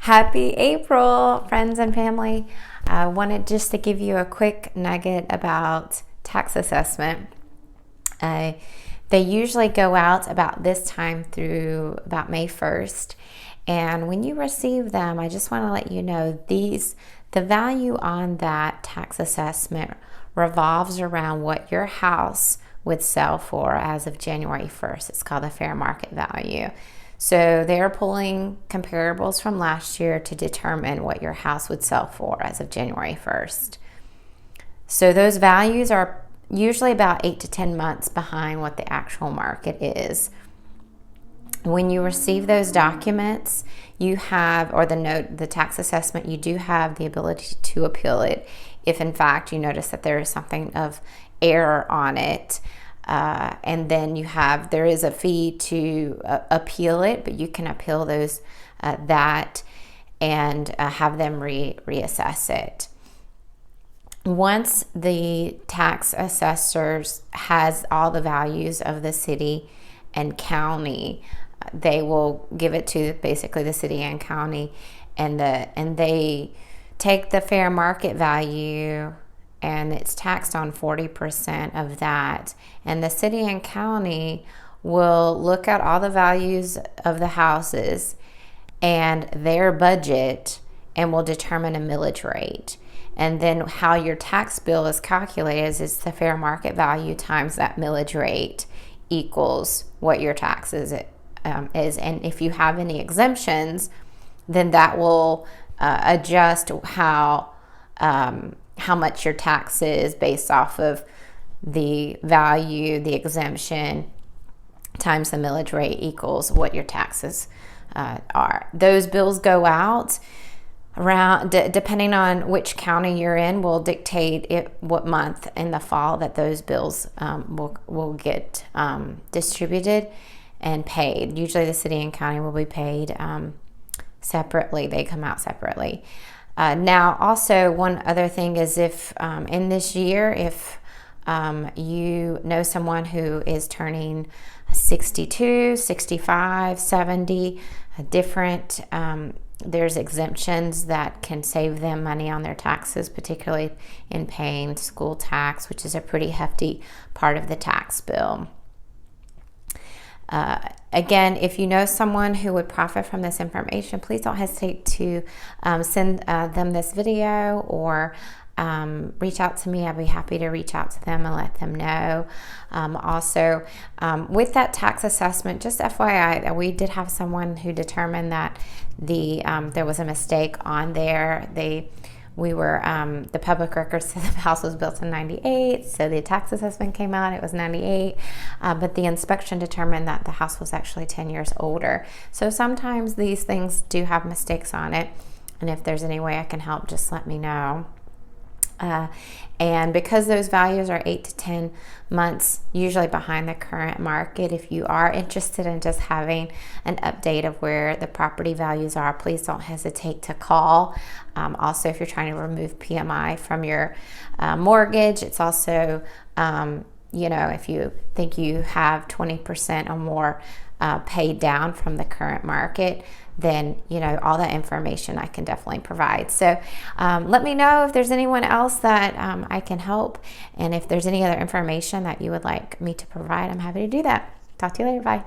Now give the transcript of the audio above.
Happy April, friends and family. I wanted just to give you a quick nugget about tax assessment. They usually go out about this time through about May 1st. And when you receive them, I just want to let you know the value on that tax assessment revolves around what your house would sell for as of January 1st. It's called the fair market value. So they're pulling comparables from last year to determine what your house would sell for as of January 1st. So those values are usually about 8 to 10 months behind what the actual market is. When you receive those documents, you have, or the tax assessment, you do have the ability to appeal it if in fact you notice that there is something of error on it. And then there is a fee to appeal it, but you can appeal that and have them reassess it. Once the tax assessors has all the values of the city and county, they will give it to basically the city and county, and they take the fair market value and it's taxed on 40% of that. And the city and county will look at all the values of the houses and their budget and will determine a millage rate. And then how your tax bill is calculated is the fair market value times that millage rate equals what your taxes is. And if you have any exemptions, then that will adjust how much your tax is based off of the value, the exemption, times the millage rate equals what your taxes are. Those bills go out around, depending on which county you're in, will dictate what month in the fall that those bills will get distributed and paid. Usually the city and county will be paid separately. They come out separately. Now, also, one other thing is if in this year, if you know someone who is turning 62, 65, 70, there's exemptions that can save them money on their taxes, particularly in paying school tax, which is a pretty hefty part of the tax bill. Again, if you know someone who would profit from this information, please don't hesitate to send them this video or reach out to me. I'd be happy to reach out to them and let them know. Also, with that tax assessment, just FYI, we did have someone who determined that there was a mistake on there. The public records said the house was built in 98, so the tax assessment came out, it was 98, but the inspection determined that the house was actually 10 years older. So sometimes these things do have mistakes on it, and if there's any way I can help, just let me know. And because those values are 8 to 10 months usually behind the current market, if you are interested in just having an update of where the property values are, please don't hesitate to call. Also, if you're trying to remove PMI from your mortgage, it's also, if you think you have 20% or more paid down from the current market, then all that information I can definitely provide. So let me know if there's anyone else that I can help, and if there's any other information that you would like me to provide, I'm happy to do that. Talk to you later. Bye.